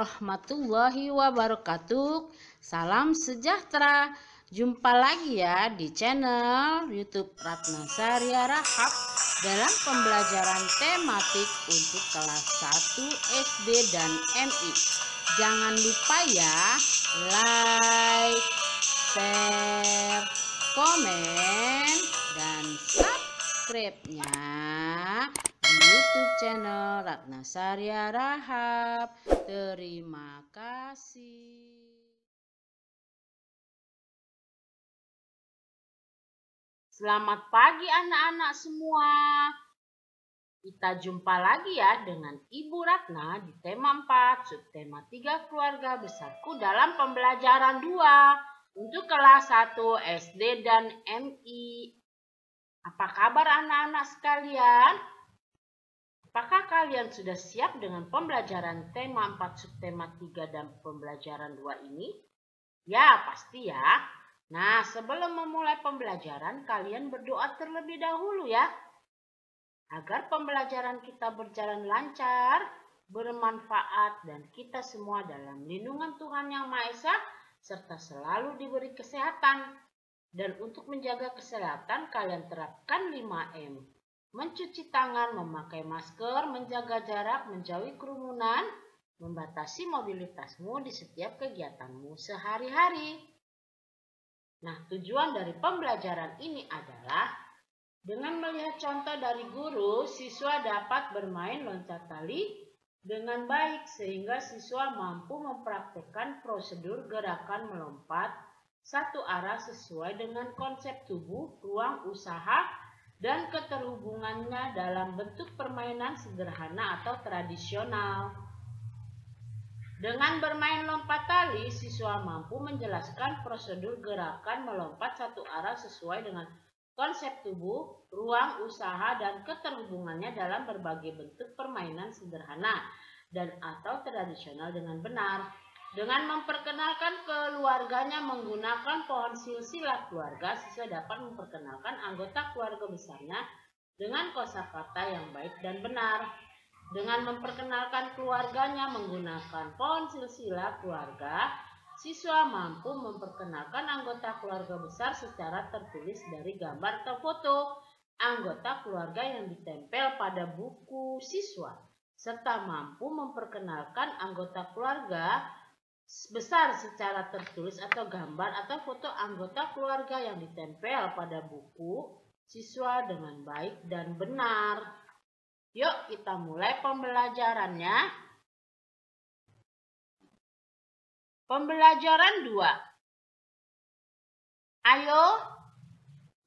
warahmatullahi wabarakatuh. Salam sejahtera. Jumpa lagi ya di channel YouTube Ratna Saria Rahab dalam pembelajaran tematik untuk kelas 1 SD dan MI. Jangan lupa ya, like, share, komen, dan subscribe-nya di YouTube channel Ratna Saria Rahab. Terima kasih. Selamat pagi anak-anak semua. Kita jumpa lagi ya dengan Ibu Ratna di tema 4, subtema 3 keluarga besarku dalam pembelajaran 2 untuk kelas 1 SD dan MI. Apa kabar anak-anak sekalian? Apakah kalian sudah siap dengan pembelajaran tema 4, subtema 3 dan pembelajaran 2 ini? Ya, pasti ya. Nah, sebelum memulai pembelajaran, kalian berdoa terlebih dahulu ya. Agar pembelajaran kita berjalan lancar, bermanfaat, dan kita semua dalam lindungan Tuhan Yang Maha Esa, serta selalu diberi kesehatan. Dan untuk menjaga kesehatan, kalian terapkan 5M. Mencuci tangan, memakai masker, menjaga jarak, menjauhi kerumunan, membatasi mobilitasmu di setiap kegiatanmu sehari-hari. Nah, tujuan dari pembelajaran ini adalah dengan melihat contoh dari guru, siswa dapat bermain loncat tali dengan baik sehingga siswa mampu mempraktikkan prosedur gerakan melompat satu arah sesuai dengan konsep tubuh, ruang usaha, dan keterhubungannya dalam bentuk permainan sederhana atau tradisional. Dengan bermain lompat tali, siswa mampu menjelaskan prosedur gerakan melompat satu arah sesuai dengan konsep tubuh, ruang usaha, dan keterhubungannya dalam berbagai bentuk permainan sederhana dan atau tradisional dengan benar. Dengan memperkenalkan keluarganya menggunakan pohon silsilah keluarga, siswa dapat memperkenalkan anggota keluarga besarnya dengan kosakata yang baik dan benar. Dengan memperkenalkan keluarganya menggunakan pohon silsilah keluarga, siswa mampu memperkenalkan anggota keluarga besar secara tertulis dari gambar atau foto anggota keluarga yang ditempel pada buku siswa, serta mampu memperkenalkan anggota keluarga besar secara tertulis atau gambar atau foto anggota keluarga yang ditempel pada buku siswa dengan baik dan benar. Yuk kita mulai pembelajarannya. Pembelajaran 2. Ayo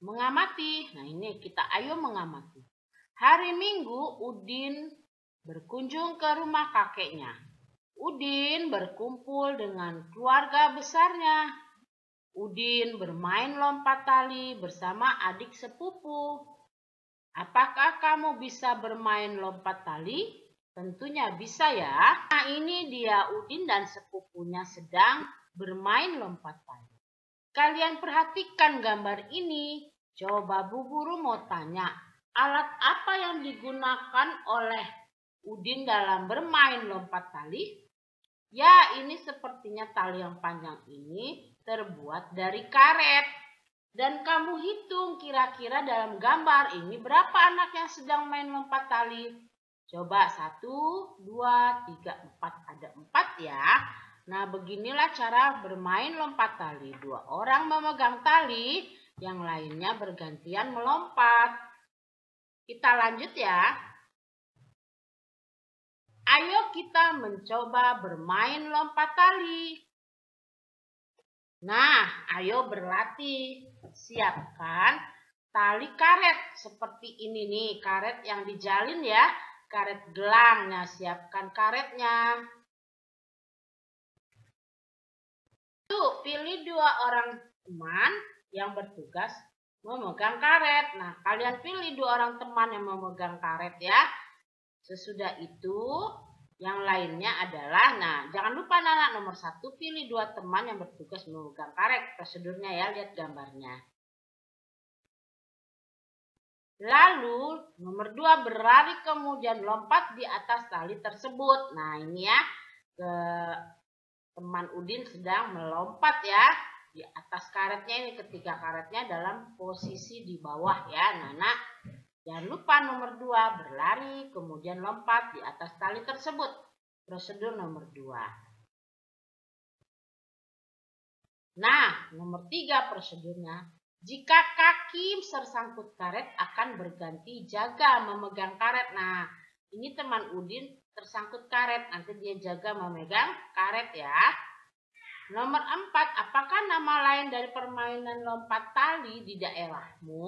mengamati. Nah ini kita ayo mengamati. Hari Minggu Udin berkunjung ke rumah kakeknya. Udin berkumpul dengan keluarga besarnya. Udin bermain lompat tali bersama adik sepupu. Apakah kamu bisa bermain lompat tali? Tentunya bisa ya. Nah ini dia Udin dan sepupunya sedang bermain lompat tali. Kalian perhatikan gambar ini. Coba Bu Guru mau tanya, alat apa yang digunakan oleh Udin dalam bermain lompat tali? Ya, ini sepertinya tali yang panjang ini terbuat dari karet. Dan kamu hitung kira-kira dalam gambar ini berapa anak yang sedang main lompat tali. Coba 1, 2, 3, 4. Ada 4 ya. Nah beginilah cara bermain lompat tali. 2 orang memegang tali, yang lainnya bergantian melompat. Kita lanjut ya. Ayo kita mencoba bermain lompat tali. Nah, ayo berlatih. Siapkan tali karet seperti ini nih, karet yang dijalin ya, karet gelang. Nah, siapkan karetnya. Tuh, pilih 2 orang teman yang bertugas memegang karet. Nah, kalian pilih 2 orang teman yang memegang karet ya. Sesudah itu, yang lainnya adalah, nah jangan lupa anak-anak nomor 1 pilih 2 teman yang bertugas memegang karet. Prosedurnya ya, lihat gambarnya. Lalu nomor 2 berlari kemudian lompat di atas tali tersebut. Nah ini ya, ke teman Udin sedang melompat ya di atas karetnya ini, ketiga karetnya dalam posisi di bawah ya anak-anak. Jangan lupa nomor 2 berlari kemudian lompat di atas tali tersebut. Prosedur nomor 2. Nah, nomor 3 prosedurnya. Jika kaki tersangkut karet akan berganti jaga memegang karet. Nah, ini teman Udin tersangkut karet, nanti dia jaga memegang karet ya. Nomor 4, apakah nama lain dari permainan lompat tali di daerahmu?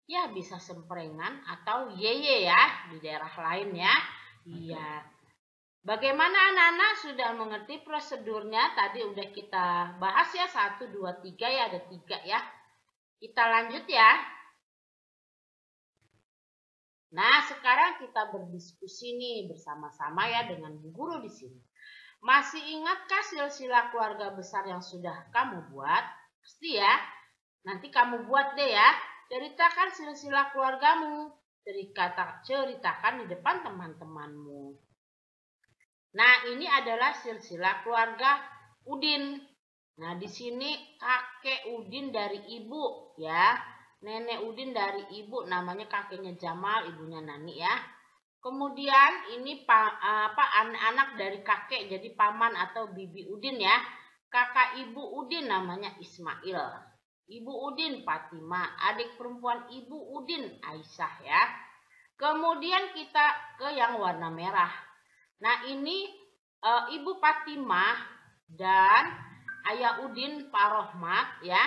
Ya, bisa semprengan atau yeye ya di daerah lain ya. Iya. Bagaimana anak-anak sudah mengerti prosedurnya? Tadi udah kita bahas ya 1, 2, 3 ya, ada 3 ya. Kita lanjut ya. Nah, sekarang kita berdiskusi nih bersama-sama ya dengan Bu Guru di sini. Masih ingatkah silsilah keluarga besar yang sudah kamu buat? Pasti ya. Nanti kamu buat deh ya. Ceritakan silsilah keluargamu. Ceritakan di depan teman-temanmu. Nah, ini adalah silsilah keluarga Udin. Nah, di sini kakek Udin dari ibu ya. Nenek Udin dari ibu, namanya kakeknya Jamal, ibunya Nani ya. Kemudian ini anak dari kakek, jadi paman atau bibi Udin ya. Kakak ibu Udin namanya Ismail. Ibu Udin Fatimah, adik perempuan ibu Udin Aisyah ya. Kemudian kita ke yang warna merah. Nah, ini ibu Fatimah dan ayah Udin Pak Rohmat ya.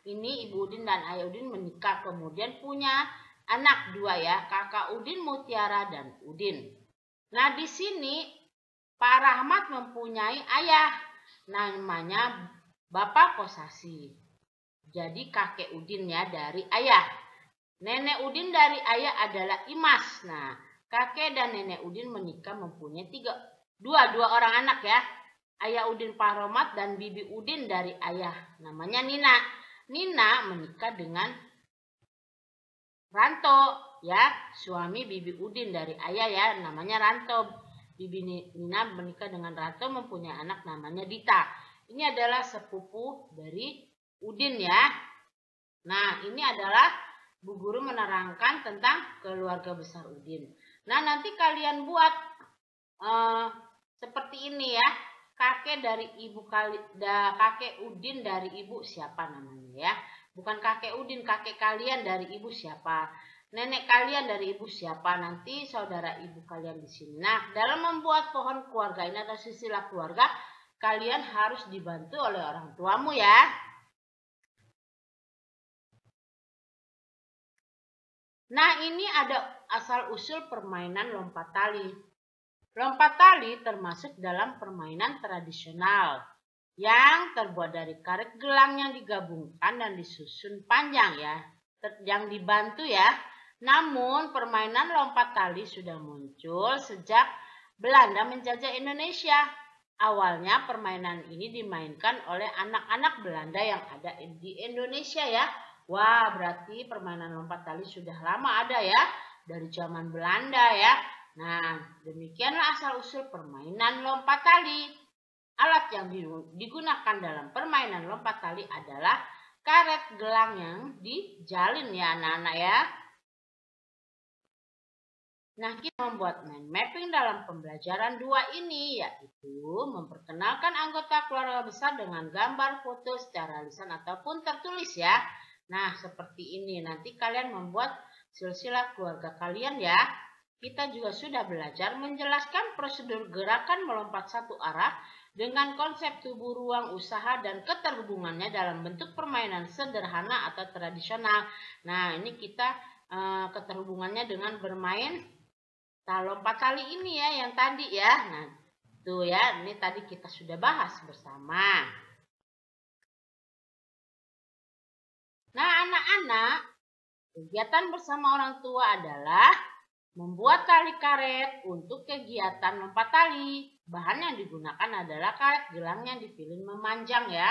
Ini ibu Udin dan ayah Udin menikah, kemudian punya anak 2 ya, kakak Udin Mutiara dan Udin. Nah, di sini Pak Rahmat mempunyai ayah namanya Bapak Kosasi. Jadi kakek Udin ya dari ayah. Nenek Udin dari ayah adalah Imas. Nah, kakek dan nenek Udin menikah mempunyai dua orang anak ya. Ayah Udin Pak Rohmat dan bibi Udin dari ayah namanya Nina. Nina menikah dengan Ranto ya, suami bibi Udin dari ayah ya, namanya Ranto. Bibi Nina menikah dengan Ranto, mempunyai anak namanya Dita. Ini adalah sepupu dari Udin ya. Nah, ini adalah Bu Guru menerangkan tentang keluarga besar Udin. Nah, nanti kalian buat seperti ini ya. Kakek Udin dari ibu siapa namanya ya? Bukan kakek Udin, kakek kalian dari ibu siapa? Nenek kalian dari ibu siapa? Nanti saudara ibu kalian di sini. Nah, dalam membuat pohon keluarga ini atau silsilah keluarga, kalian harus dibantu oleh orang tuamu ya. Nah, ini ada asal-usul permainan lompat tali. Lompat tali termasuk dalam permainan tradisional yang terbuat dari karet gelang yang digabungkan dan disusun panjang ya, yang dibantu ya. Namun permainan lompat tali sudah muncul sejak Belanda menjajah Indonesia. Awalnya permainan ini dimainkan oleh anak-anak Belanda yang ada di Indonesia ya. Wah, berarti permainan lompat tali sudah lama ada ya, dari zaman Belanda ya. Nah, demikianlah asal-usul permainan lompat tali. Alat yang digunakan dalam permainan lompat tali adalah karet gelang yang dijalin ya anak-anak ya. Nah, kita membuat mind mapping dalam pembelajaran 2 ini, yaitu memperkenalkan anggota keluarga besar dengan gambar, foto secara lisan ataupun tertulis ya. Nah, seperti ini. Nanti kalian membuat silsilah keluarga kalian ya. Kita juga sudah belajar menjelaskan prosedur gerakan melompat satu arah dengan konsep tubuh, ruang, usaha, dan keterhubungannya dalam bentuk permainan sederhana atau tradisional. Nah, ini kita keterhubungannya dengan bermain lompat tali ini ya, yang tadi ya. Nah, tuh ya, ini tadi kita sudah bahas bersama. Nah, anak-anak, kegiatan bersama orang tua adalah membuat tali karet untuk kegiatan lompat tali. Bahan yang digunakan adalah karet gelang yang dipilih memanjang ya.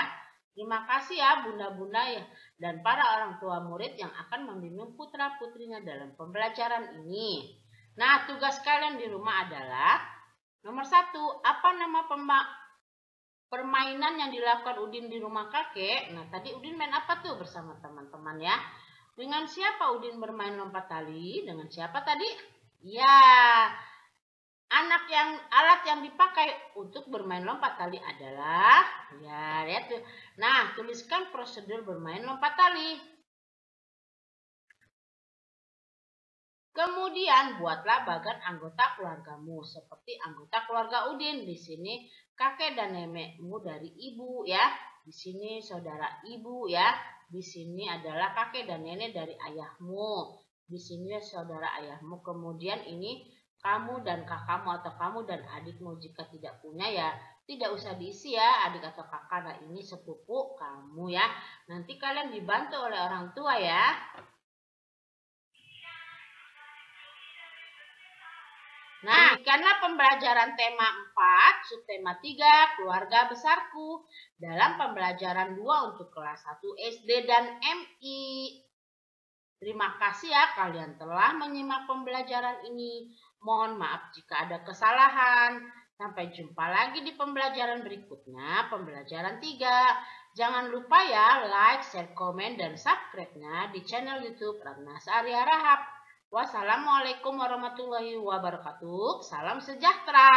Terima kasih ya bunda-bunda ya dan para orang tua murid yang akan membimbing putra-putrinya dalam pembelajaran ini. Nah, tugas kalian di rumah adalah Nomor 1, apa nama permainan yang dilakukan Udin di rumah kakek? Nah, tadi Udin main apa tuh bersama teman-teman ya? Dengan siapa Udin bermain lompat tali? Dengan siapa tadi? Ya, alat yang dipakai untuk bermain lompat tali adalah, ya lihat tuh. Nah, tuliskan prosedur bermain lompat tali. Kemudian buatlah bagan anggota keluargamu seperti anggota keluarga Udin. Di sini kakek dan nenekmu dari ibu ya. Di sini saudara ibu ya. Di sini adalah kakek dan nenek dari ayahmu. Di sini saudara ayahmu. Kemudian ini kamu dan kakakmu atau kamu dan adikmu. Jika tidak punya ya tidak usah diisi ya adik atau kakak. Nah, ini sepupu kamu ya. Nanti kalian dibantu oleh orang tua ya. Nah, karena pembelajaran tema 4, subtema 3, keluarga besarku. Dalam pembelajaran 2 untuk kelas 1 SD dan MI. Terima kasih ya kalian telah menyimak pembelajaran ini. Mohon maaf jika ada kesalahan. Sampai jumpa lagi di pembelajaran berikutnya, pembelajaran 3. Jangan lupa ya like, share, komen, dan subscribe-nya di channel YouTube Ratna Saaria Rahab. Wassalamualaikum warahmatullahi wabarakatuh. Salam sejahtera.